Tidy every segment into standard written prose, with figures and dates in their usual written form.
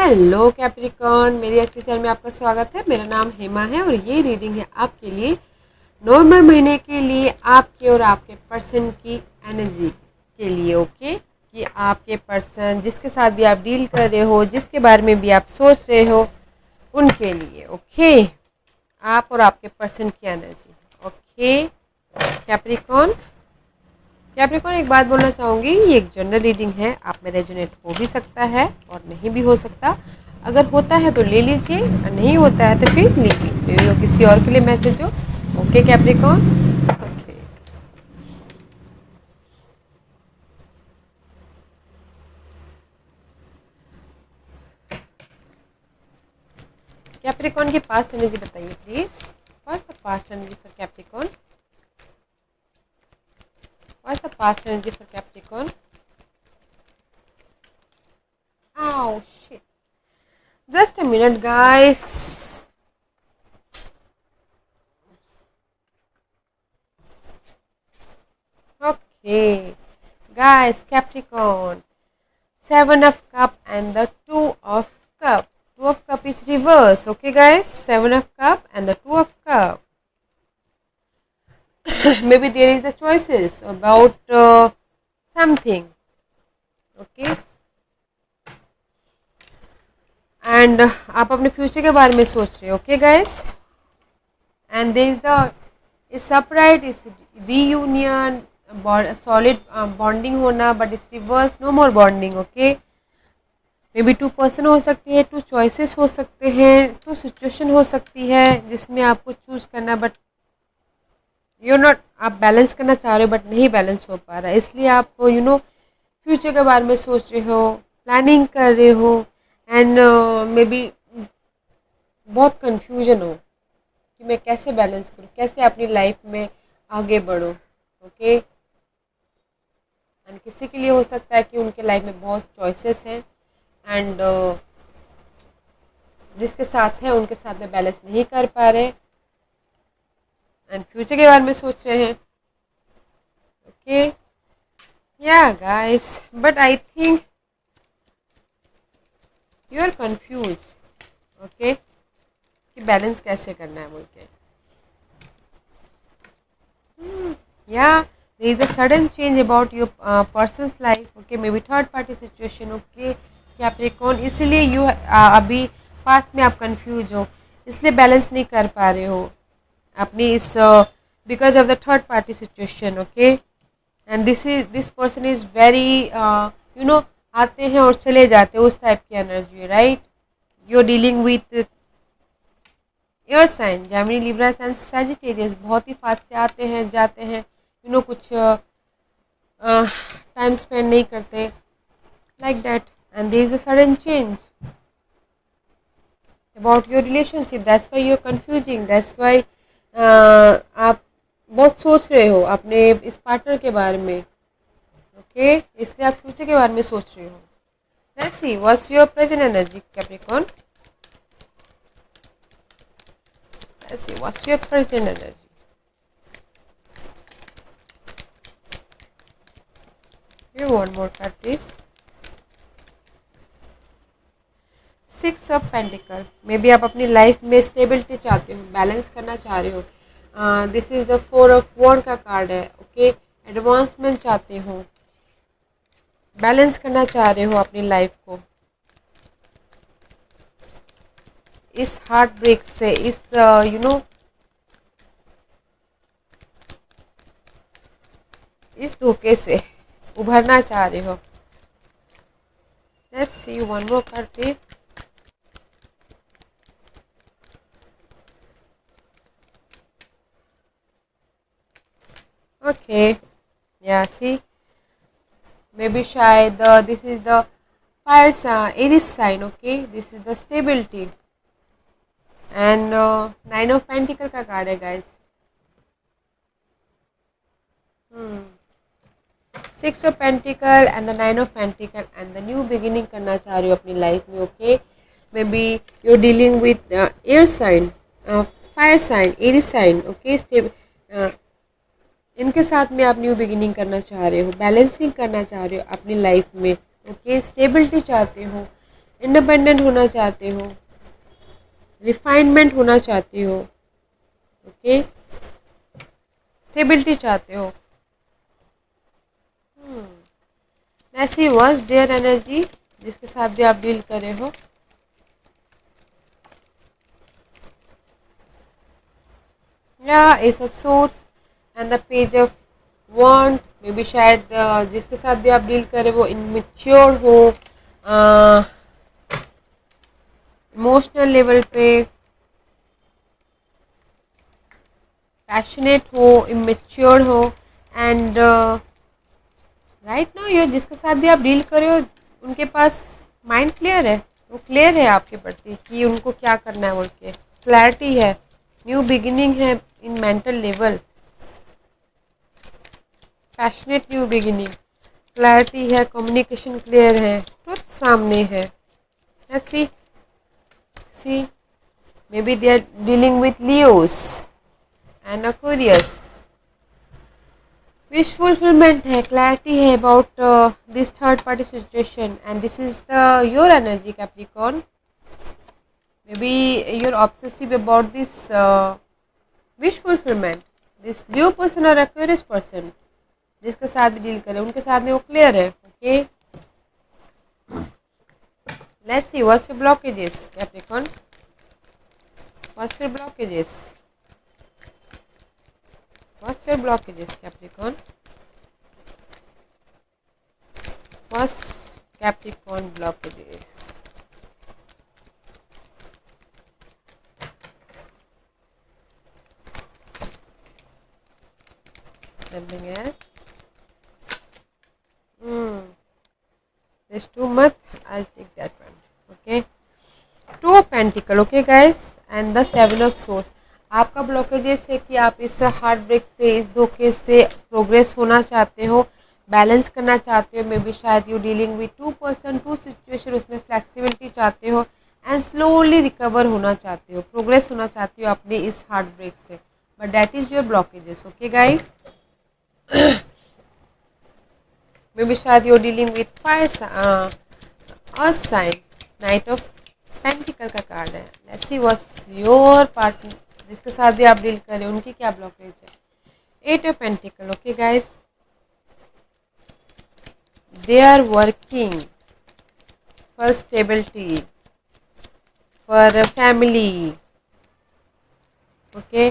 Hello Capricorn, मेरी अच्छी channel में आपका स्वागत है। मेरा नाम हेमा है और ये रीडिंग है आपके लिए नवंबर महीने के लिए आपके और आपके पर्सन की एनर्जी के लिए। ओके, कि आपके पर्सन जिसके साथ भी आप डील कर रहे हो, जिसके बारे में भी आप सोच रहे हो, उनके लिए। ओके, आप और आपके पर्सन की एनर्जी। ओके कैप्रिकॉर्न, एक बात बोलना चाहूँगी, ये एक जनरल रीडिंग है। आप में रेजोनेट हो भी सकता है और नहीं भी हो सकता। अगर होता है तो ले लीजिए और नहीं होता है तो फिर लीजिए, मे बी वो किसी और के लिए मैसेज हो। Okay Capricorn, okay. कैप्रिकॉर्न की पास्ट एनर्जी बताइए please. What's the past energy for Capricorn? What's the past energy for Capricorn? Oh shit. Just a minute, guys. Okay, guys, Capricorn, Seven of Cup and the Two of Cup. Two of Cup is reverse. Okay, guys, Seven of Cup and the Two of Cup. Maybe there is the choices about something. Okay. And आप अपने future के बारे में सोच रहे हो। Okay guys, and there is the is upright, is reunion, solid bonding होना, but is reverse, no more bonding. Okay, maybe two person हो सकती है, टू चॉइसेस हो सकते हैं, टू सिचुएशन हो सकती है जिसमें आपको चूज करना, बट यू नॉट, आप बैलेंस करना चाह रहे हो बट नहीं बैलेंस हो पा रहा है, इसलिए आप फ्यूचर के बारे में सोच रहे हो, प्लानिंग कर रहे हो, एंड मे बी बहुत कंफ्यूजन हो कि मैं कैसे बैलेंस करूँ, कैसे अपनी लाइफ में आगे बढ़ूँ। ओके, एंड किसी के लिए हो सकता है कि उनके लाइफ में बहुत चॉइसेस हैं एंड जिसके साथ है उनके साथ में बैलेंस नहीं कर पा रहे एंड फ्यूचर के बारे में सोच रहे हैं। ओके, या guys, but I think you are confuse. Okay, कि बैलेंस कैसे करना है बोल के। या there is a sudden change about your person's life. Okay, maybe third party situation. Okay Capricorn, इसीलिए यू अभी पास्ट में आप कंफ्यूज हो, इसलिए बैलेंस नहीं कर पा रहे हो अपनी इस because of the third party situation. Okay, and this person is very आते हैं और चले जाते हैं, उस टाइप की energy, right? You are dealing with air sign, Gemini, Libra and Sagittarius. बहुत ही फास्ट से आते हैं, जाते हैं, कुछ टाइम स्पेंड नहीं करते, like that. And there is a sudden change about your relationship, that's why you are confusing, that's why आप बहुत सोच रहे हो अपने इस पार्टनर के बारे में। ओके, इसलिए आप फ्यूचर के बारे में सोच रहे हो। Let's see what's your present energy Capricorn. Let's see what's your present energy. Give one more card please. Six of pentacle, may be आप अपनी लाइफ में स्टेबिलिटी चाहते हो, बैलेंस करना चाह रहे हो। This is the four of wand का कार्ड है। ओके, एडवांसमेंट चाहते हो, बैलेंस करना चाह रहे हो अपनी लाइफ को इस हार्ट ब्रेक से, इस इस धोखे से उभरना चाह रहे हो। Let's see one more card please. Okay, या सी मे बी शायद this is the fire Aries sign. Okay, this is the stability and nine of pentacle का कार्ड है guys. Six of pentacle and the nine of pentacle and the new beginning करना चाह रही हो अपनी life में। Okay, maybe you are dealing with air sign, fire sign, Aries sign. Okay, इनके साथ में आप न्यू बिगिनिंग करना चाह रहे हो, बैलेंसिंग करना चाह रहे हो अपनी लाइफ में। ओके, स्टेबिलिटी चाहते हो इंडिपेंडेंट होना चाहते हो, रिफाइनमेंट होना चाहते हो, ओके, स्टेबिलिटी चाहते हो। ऐसी वॉज देयर एनर्जी जिसके साथ भी आप डील कर रहे हो। या S of swords and the page of want, may be शायद जिसके साथ भी आप डील कर रहे हो वो इनमेच्योर हो, इमोशनल लेवल पे पैशनेट हो, इमेच्योर हो, एंड राइट नाउ ये जिसके साथ भी आप डील कर रहे हो उनके पास माइंड क्लियर है, वो क्लियर है आपके प्रति कि उनको क्या करना है बोल के, क्लैरिटी है, न्यू बिगिनिंग है in mental level, passionate new beginning, clarity है, कम्युनिकेशन क्लियर है, ट्रुथ सामने है। See see maybe they are dealing with Leos and Aquarius, wish fulfillment है, clarity है about this third party situation, and this is the your energy Capricorn. Maybe you're obsessive about this wish fulfillment. This Leo person or Aquarius person जिसके साथ भी deal करें उनके साथ में वो क्लियर है। Okay, let's see what's your blockages Capricorn, what's your blockages, what's your blockages Capricorn, what's Capricorn blockages। Something else? There's too much. I'll take that one. Okay. Two of Pentacle. Okay, guys. And the Seven of Swords. आपका blockages है कि आप इस heart break से, इस धोखे से progress होना चाहते हो, बैलेंस करना चाहते हो। मे बी शायद you dealing with two person, two situation, उसमें फ्लेक्सिबिलिटी चाहते हो एंड स्लोली रिकवर होना चाहते हो, प्रोग्रेस होना चाहते हो अपने इस हार्ट ब्रेक से, but that is your blockages. Okay guys, maybe शायद you dealing with fire earth sign, knight of pentacle का कार्ड है। Let's see what's your partner जिसके साथ भी आप डील कर रहे हो उनकी क्या ब्लॉकेज है। Eight of pentacle. Okay guys, they are working for stability, for a family, okay,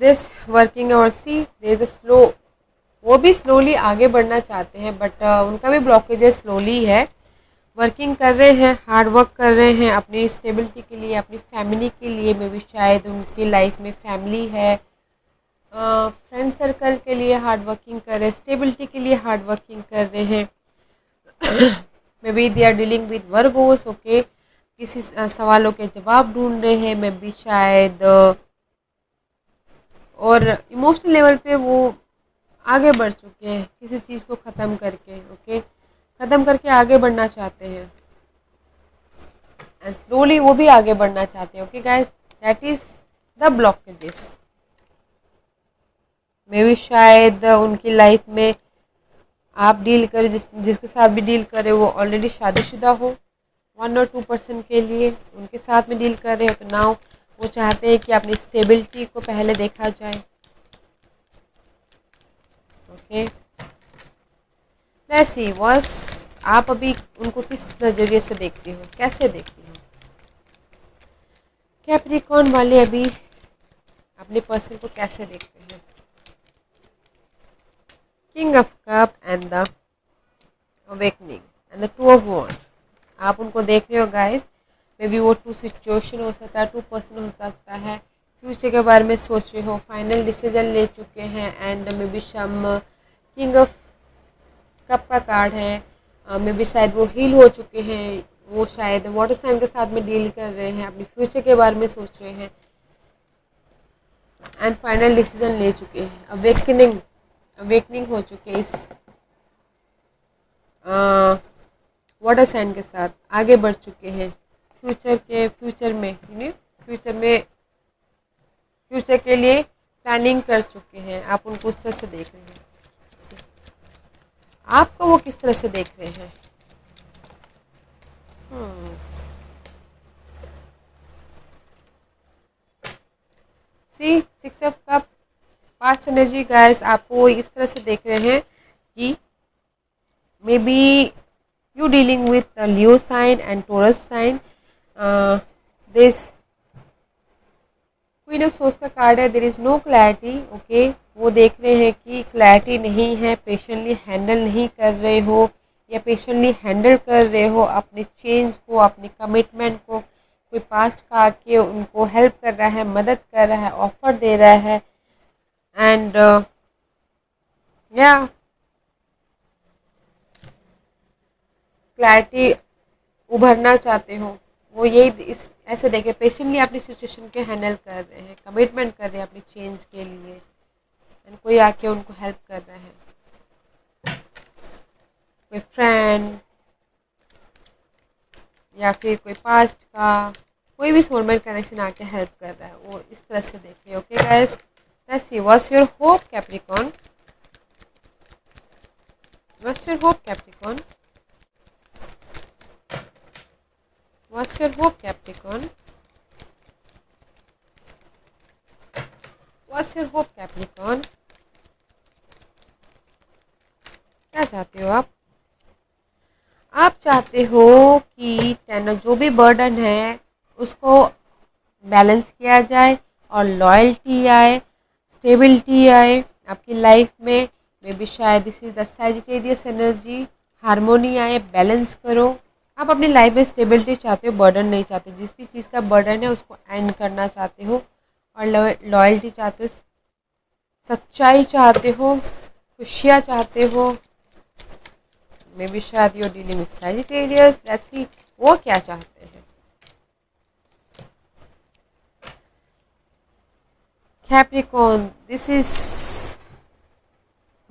this working or see there is a slow, वो भी स्लोली आगे बढ़ना चाहते हैं बट उनका भी ब्लॉकेजेस स्लोली है, वर्किंग कर रहे हैं, हार्ड वर्क कर रहे हैं अपनी स्टेबिलिटी के लिए, अपनी फैमिली के लिए। मे बी शायद उनकी लाइफ में फैमिली है, फ्रेंड सर्कल के लिए हार्ड वर्किंग कर रहे हैं, स्टेबिलिटी के लिए हार्ड वर्किंग कर रहे हैं। Maybe they are dealing with Virgos. Okay, किसी सवालों के जवाब ढूंढ रहे हैं, मे बी शायद और इमोशनल लेवल पे वो आगे बढ़ चुके हैं किसी चीज़ को ख़त्म करके। ओके, ख़त्म करके आगे बढ़ना चाहते हैं एंड स्लोली वो भी आगे बढ़ना चाहते हैं। Okay guys, that is the blockages. May be शायद उनकी लाइफ में आप डील करें, जिसके साथ भी डील करें वो ऑलरेडी शादीशुदा हो, 1 और 2% के लिए उनके साथ में डील कर रहे हो, तो नाउ वो चाहते हैं कि अपनी स्टेबिलिटी को पहले देखा जाए। ओके, ऐसी बस आप अभी उनको किस नज़रिए से देखती हो, कैसे देखती हो? कैप्रिकॉर्न वाले अभी अपने पर्सन को कैसे देखते हैं? King of cup and the awakening and the two of wand. आप उनको देख रहे हो गाइस, मे बी वो टू सिचुएशन हो सकता है, 2% हो सकता है, फ्यूचर के बारे में सोच रहे हो, फाइनल डिसीजन ले चुके हैं एंड मे बी शम किंग ऑफ कप का कार्ड है। मे बी शायद वो हील हो चुके हैं, वो शायद वाटर साइन के साथ में डील कर रहे हैं, अपने फ्यूचर के बारे में सोच रहे हैं एंड फाइनल डिसीजन ले चुके हैं। अवेकनिंग हो चुके हैं इस वाटर साइन के साथ, आगे बढ़ चुके हैं फ्यूचर के लिए प्लानिंग कर चुके हैं। आप उनको उस तरह से देख रहे हैं, आपको वो किस तरह से देख रहे हैं? See 6 of cup past energy guys आपको इस तरह से देख रहे हैं कि maybe you dealing with Leo sign and Taurus sign. This queen of swords का कार्ड है. There is no clarity. Okay, वो देख रहे हैं कि क्लैरिटी नहीं है, पेशेंटली हैंडल नहीं कर रहे हो या पेशेंटली हैंडल कर रहे हो अपने चेंज को, अपने कमिटमेंट को. कोई पास्ट का आके उनको हेल्प कर रहा है, मदद कर रहा है, ऑफर दे रहा है. एंड या क्लैरिटी उभरना चाहते हो, वो यही इस ऐसे देखे पेशेंटली अपनी सिचुएशन के हैंडल कर रहे हैं, कमिटमेंट कर रहे हैं अपनी चेंज के लिए. एंड कोई आके उनको हेल्प कर रहा है, कोई फ्रेंड या फिर कोई पास्ट का कोई भी सोलमेट कनेक्शन आके हेल्प कर रहा है. वो इस तरह से देखिए. Okay guys, let's see what's your hope Capricorn. What's your hope Capricorn. What's your hope Capricorn. What's your hope Capricorn. क्या चाहते हो आप? आप चाहते हो कि जो भी बर्डन है उसको बैलेंस किया जाए और लॉयल्टी आए, स्टेबिलिटी आए आपकी लाइफ में. मे बी शायद this is the Sagittarius energy. Harmony आए, बैलेंस करो. आप अपनी लाइफ में स्टेबिलिटी चाहते हो, बर्डन नहीं चाहते. जिस भी चीज़ का बर्डन है उसको एंड करना चाहते हो और लॉयल्टी चाहते हो, सच्चाई चाहते हो, खुशियाँ चाहते हो. मे बी शायद you dealing with Sagittarius. Let's see वो क्या चाहते हैं. Capricorn, this is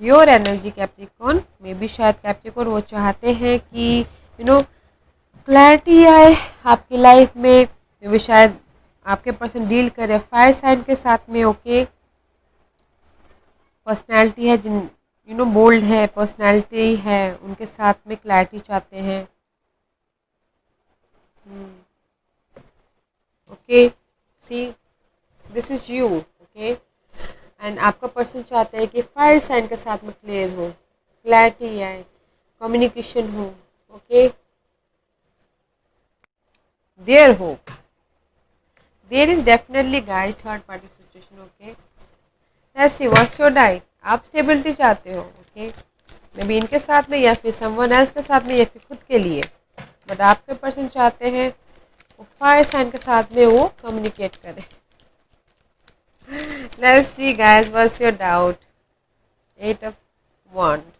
your energy Capricorn. May be शायद कैप्रिकॉर्न वो चाहते हैं कि क्लैरिटी आए आपकी लाइफ में. मे बी शायद आपके पर्सन डील करे फायर साइन के साथ में. ओके, पर्सनैलिटी है जिन बोल्ड है, पर्सनैलिटी है, उनके साथ में क्लैरिटी चाहते हैं. Okay, see this is you. Okay, and आपका पर्सन चाहता है कि फायर साइन के साथ में क्लियर हो, क्लैरिटी आए, कम्युनिकेशन हो. ओके, देयर हो, there is definitely guys third party situation. Okay, let's see what's your diet. आप स्टेबिलिटी चाहते हो. ओके, मे बी इनके साथ में या फिर समवन एल्स के साथ में या फिर खुद के लिए. बट आपके पर्सन चाहते हैं वो फायर साइन के साथ में वो कम्युनिकेट करें. Let's see guys, what's your doubt? 8 of Wands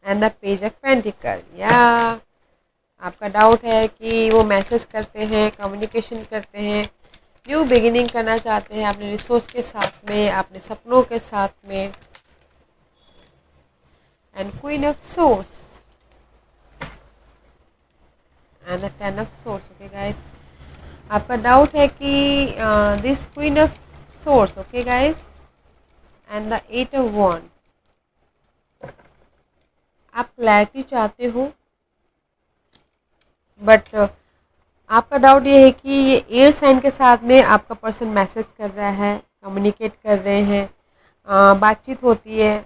and the Page of Pentacles. Yeah, आपका डाउट है कि वो मैसेज करते हैं, कम्युनिकेशन करते हैं, न्यू बिगिनिंग करना चाहते हैं अपने रिसोर्स के साथ में, अपने सपनों के साथ में. And queen of swords and the 10 of Swords. Okay guys, आपका डाउट है कि this queen of source. Okay guys, and the 8 of Wands. आप क्लैरिटी चाहते हो बट आपका डाउट ये है कि ये एयर साइन के साथ में आपका पर्सन मैसेज कर रहा है, कम्युनिकेट कर रहे हैं, बातचीत होती है,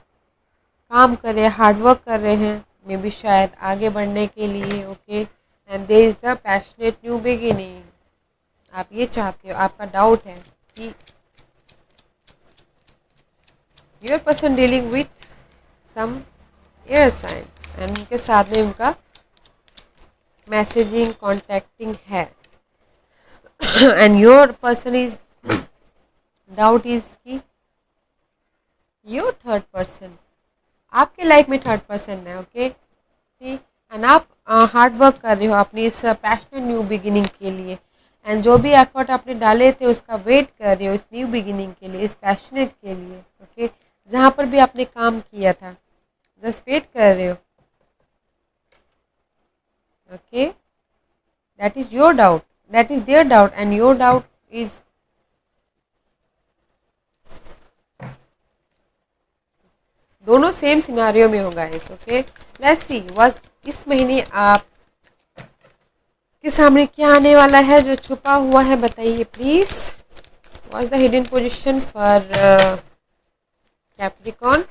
काम कर रहे हैं, हार्डवर्क कर रहे हैं, मे बी शायद आगे बढ़ने के लिए. Okay, and there is the passionate new beginning. आप ये चाहते हो. आपका डाउट है कि your person dealing with some air sign and उनके साथ में उनका मैसेजिंग, कॉन्टैक्टिंग है. And your person is doubt is कि योर थर्ड पर्सन आपके लाइफ में थर्ड पर्सन है. ओके, ठीक. एंड आप हार्ड वर्क कर रहे हो अपनी इस पैशनेट न्यू बिगिनिंग के लिए. एंड जो भी एफर्ट आपने डाले थे उसका वेट कर रहे हो इस न्यू बिगिनिंग के लिए, इस पैशनेट के लिए. ओके, जहाँ पर भी आपने काम किया था जस्ट वेट कर रहे हो. Okay, that is your doubt, that is there doubt and your doubt is दोनों सेम सिनारियो में होगा इस. ओके, लेट्स सी इस महीने आप आपके सामने क्या आने वाला है जो छुपा हुआ है, बताइए please. What is the hidden position for Capricorn?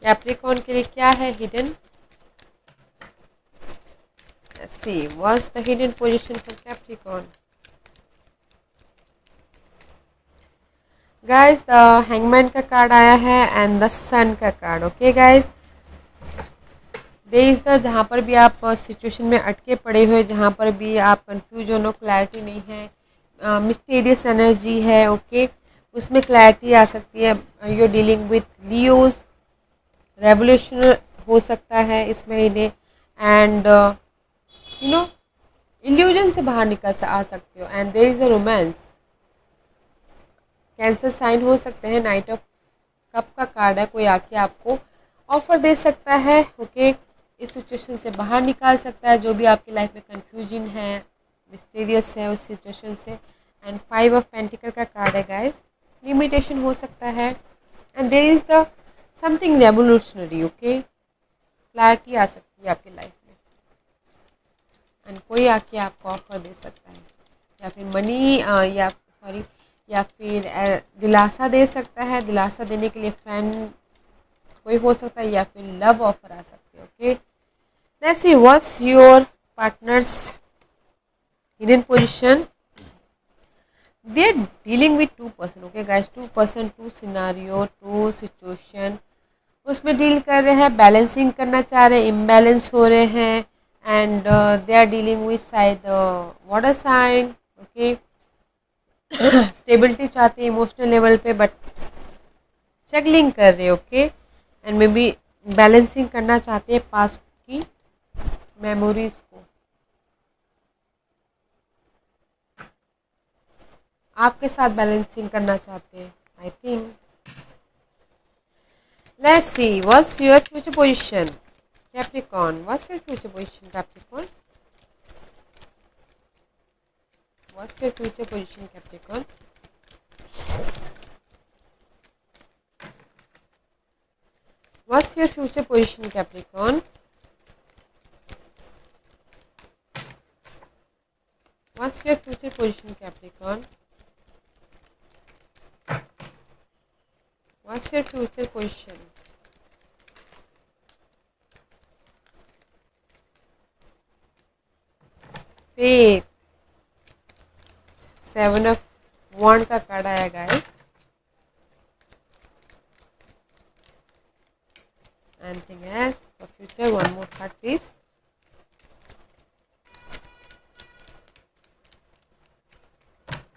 Capricorn के लिए क्या है hidden? See what is the hidden position for Capricorn? Guys the hangman का कार्ड आया है एंड द सन का card. Okay guys, they is the, जहाँ पर भी आप सिचुएशन में अटके पड़े हुए, जहाँ पर भी आप कंफ्यूज हो, क्लैरिटी नहीं है, मिस्टीरियस एनर्जी है, ओके उसमें क्लैरिटी आ सकती है। You are dealing with Leos, revolution हो सकता है इस महीने, एंड यू नो इल्यूजन से बाहर निकल आ सकते हो, and there is a romance. Cancer sign हो सकते हैं। नाइट ऑफ कप का कार्ड है, कोई आके आपको ऑफर दे सकता है, ओके इस सिचुएशन से बाहर निकाल सकता है, जो भी आपकी लाइफ में कंफ्यूजन है, मिस्टीरियस है उस सिचुएशन से। एंड 5 ऑफ पेंटिकल का कार्ड है गाइस, लिमिटेशन हो सकता है, and there is the something revolutionary, okay clarity आ सकती है आपकी लाइफ में, एंड कोई आके आपको ऑफर दे सकता है, या फिर मनी या सॉरी या फिर दिलासा दे सकता है। दिलासा देने के लिए फ्रेंड कोई हो सकता है, या फिर लव ऑफर आ सकते हैं। Okay let's see what's your partner's hidden position. They are dealing with 2 person, okay guys 2 person, 2 scenario, 2 situation उसमें डील कर रहे हैं, बैलेंसिंग करना चाह रहे हैं, इम्बैलेंस हो रहे हैं, and they are dealing with शायद वाटर साइन, ओके स्टेबिलिटी चाहते हैं इमोशनल लेवल पे, बट स्ट्रगलिंग कर रहे हैं, okay and maybe balancing करना चाहते हैं पास्ट की मेमोरीज को। आपके साथ बैलेंसिंग करना चाहते हैं I think. Let's see what's your future position Capricorn. What's your future position Capricorn? What's your future position Capricorn? What's your future position, Capricorn? What's your future position, Capricorn? What's your future position? Faith. 7 of Wand का card आया guys. Anything else for future? One more card please.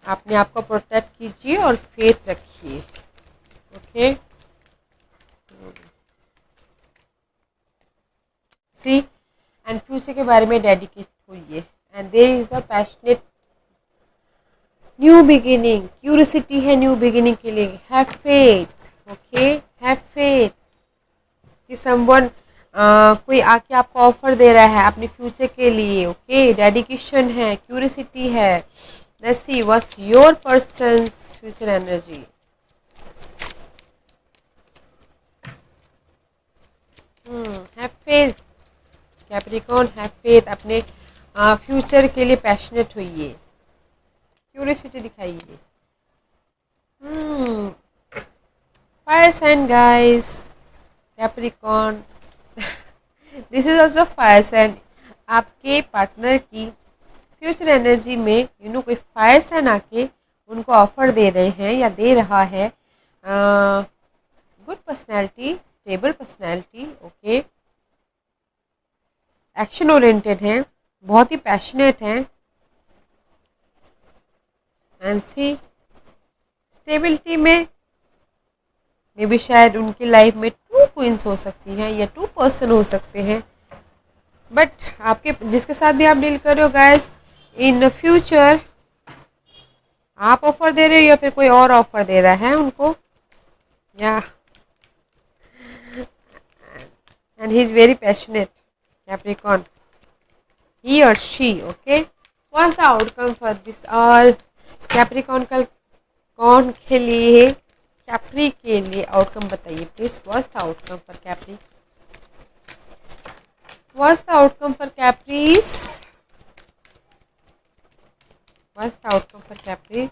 अपने आप को protect कीजिए और faith रखिए, okay C and future के बारे में डेडिकेट होइए, and there is the passionate new beginning, curiosity है न्यू बिगिनिंग के लिए। Have faith, okay have faith कि समवन कोई आके आपको ऑफर दे रहा है अपने फ्यूचर के लिए, ओके डेडिकेशन है, क्यूरियोसिटी है। Let's see what's your person's future energy. Have faith Capricorn, have faith, अपने फ्यूचर के लिए पैशनेट होइए, क्यूरियोसिटी दिखाइए। Fire sign guys, Capricorn this is also fire sign. आपके पार्टनर की फ्यूचर एनर्जी में कोई फायर साइन आके उनको ऑफर दे रहे हैं या दे रहा है। Good personality, stable personality, okay action oriented हैं, बहुत ही पैशनेट हैं, एंड सी स्टेबिलिटी में मे बी शायद उनकी लाइफ में 2 क्वींस हो सकती हैं या 2 पर्सन हो सकते हैं, बट आपके जिसके साथ भी आप डील कर रहे हो गाइस इन फ्यूचर आप ऑफर दे रहे हो या फिर कोई और ऑफर दे रहा है उनको, या and he is very passionate Capricorn, he और she, okay what's the outcome for this all Capricorn का कौन के लिए, कैप्री के लिए आउटकम बताइए please. What's the outcome for Capri? What's the outcome for Capris? What's the outcome for Capricorn?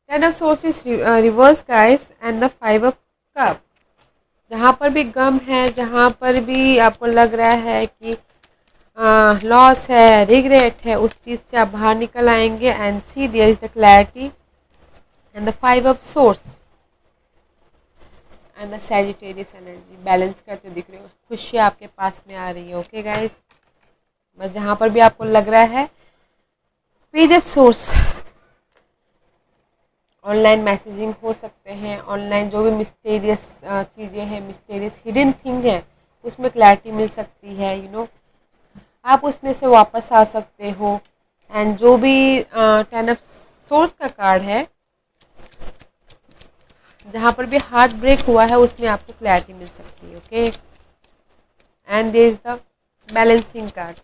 Ten of Swords is reverse, guys, and the Five of Cup. जहाँ पर भी गम है, जहाँ पर भी आपको लग रहा है कि लॉस है, रिग्रेट है, उस चीज़ से आप बाहर निकल आएंगे. And see there is the clarity and the five of swords and the Sagittarius energy balance करते दिख रहे हो. खुशियाँ आपके पास में आ रही है. ओके गाइस, बस जहाँ पर भी आपको लग रहा है. Page of source, online messaging हो सकते हैं, ऑनलाइन जो भी मिस्टीरियस चीज़ें हैं, मिस्टीरियस हिडन थिंग है, उसमें क्लैरिटी मिल सकती है. आप उसमें से वापस आ सकते हो. एंड जो भी टेन ऑफ सोर्स का कार्ड है, जहाँ पर भी हार्ट ब्रेक हुआ है, उसमें आपको क्लैरिटी मिल सकती है. Okay, and there is the balancing card.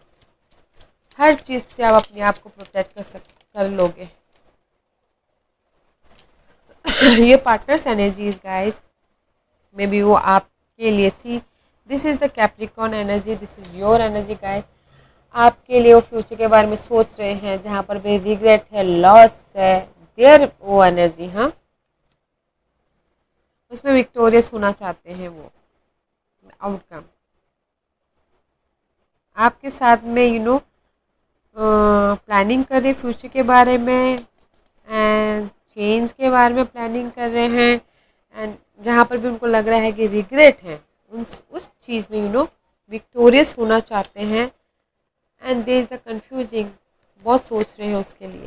हर चीज़ से आप अपने आप को प्रोटेक्ट कर लोगे. ये partners energies guys, maybe वो आपके लिए. See this is the Capricorn energy, this is your energy guys. आपके लिए वो फ्यूचर के बारे में सोच रहे हैं, जहाँ पर भी रिग्रेट है, लॉस है, देयर वो एनर्जी, हाँ, उसमें विक्टोरियस होना चाहते हैं. वो आउटकम आपके साथ में प्लानिंग कर रहे फ्यूचर के बारे में, एंड चेंज के बारे में प्लानिंग कर रहे हैं. एंड जहाँ पर भी उनको लग रहा है कि रिग्रेट है, उस चीज़ में विक्टोरियस होना चाहते हैं. And there is the confusing, बहुत सोच रहे हैं उसके लिए.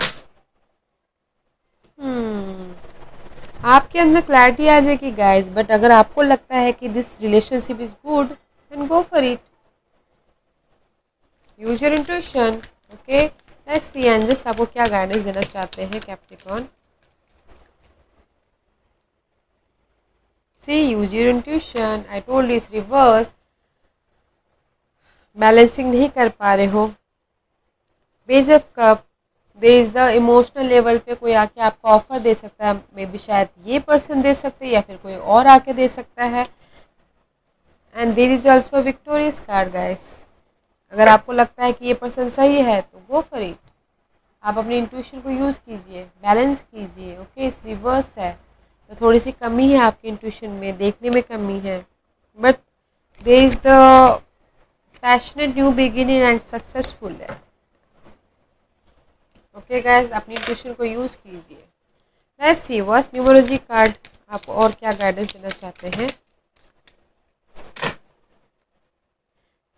आपके अंदर क्लैरिटी आ जाएगी गाइस. बट अगर आपको लगता है कि this relationship is good, then go for it. Use your intuition. Okay, let's see angels आपको क्या गाइडेंस देना चाहते हैं Capricorn. See use your intuition. I told you is reverse. Balancing नहीं कर पा रहे हो. Page of cup, there is the emotional level पे कोई आके आपको ऑफर दे सकता है. मे बी शायद ये पर्सन दे सकते हैं, या फिर कोई और आके दे सकता है. And there is also victorious card guys. अगर आपको लगता है कि ये पर्सन सही है, तो गो फॉर इट. आप अपनी इंट्यूशन को यूज़ कीजिए, बैलेंस कीजिए. ओके, इस रिवर्स है तो थोड़ी सी कमी है आपकी इंट्यूशन में, देखने में कमी है. But there is the passionate new beginning and successful है. ओके गाइस, अपनी इंट्यूशन को यूज़ कीजिए. Let's see what's numerology card आपको और क्या गाइडेंस देना चाहते हैं.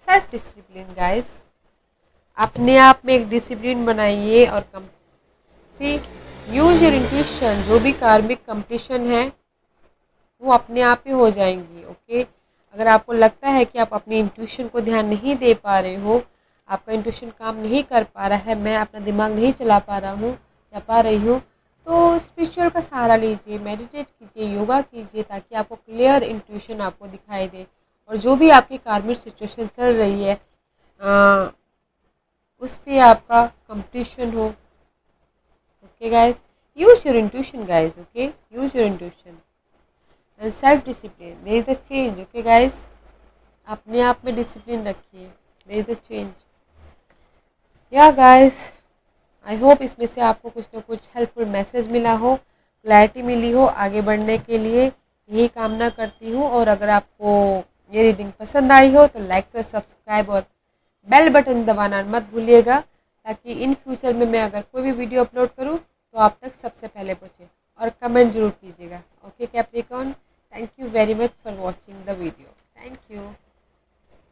सेल्फ डिसिप्लिन गाइस, अपने आप में एक डिसिप्लिन बनाइए. और सी यूज योर इंट्यूशन. जो भी कार्मिक कंप्लीशन है, वो अपने आप ही हो जाएंगी. ओके, अगर आपको लगता है कि आप अपनी इंट्यूशन को ध्यान नहीं दे पा रहे हो, आपका इंट्यूशन काम नहीं कर पा रहा है, मैं अपना दिमाग नहीं चला पा रहा हूँ या पा रही हूँ, तो स्पिरिचुअल का सहारा लीजिए, मेडिटेट कीजिए, योगा कीजिए, ताकि आपको क्लियर इंट्यूशन आपको दिखाई दे. और जो भी आपकी कार्मिक सिचुएशन चल रही है, उस पर आपका कंप्लीशन हो. Okay guys, use your intuition guys. Okay, use your intuition and self discipline. There is the change. Okay guys, अपने आप में डिसिप्लिन रखिए. There is the change. Yeah guys, I hope इसमें से आपको कुछ ना कुछ हेल्पफुल मैसेज मिला हो, क्लैरिटी मिली हो आगे बढ़ने के लिए. यही कामना करती हूँ. और अगर आपको ये रीडिंग पसंद आई हो, तो लाइक से सब्सक्राइब और बेल बटन दबाना मत भूलिएगा, ताकि इन फ्यूचर में मैं अगर कोई भी वीडियो अपलोड करूँ तो आप तक सबसे पहले पहुँचे. और कमेंट जरूर कीजिएगा. Okay Capricorn, thank you very much for watching the video.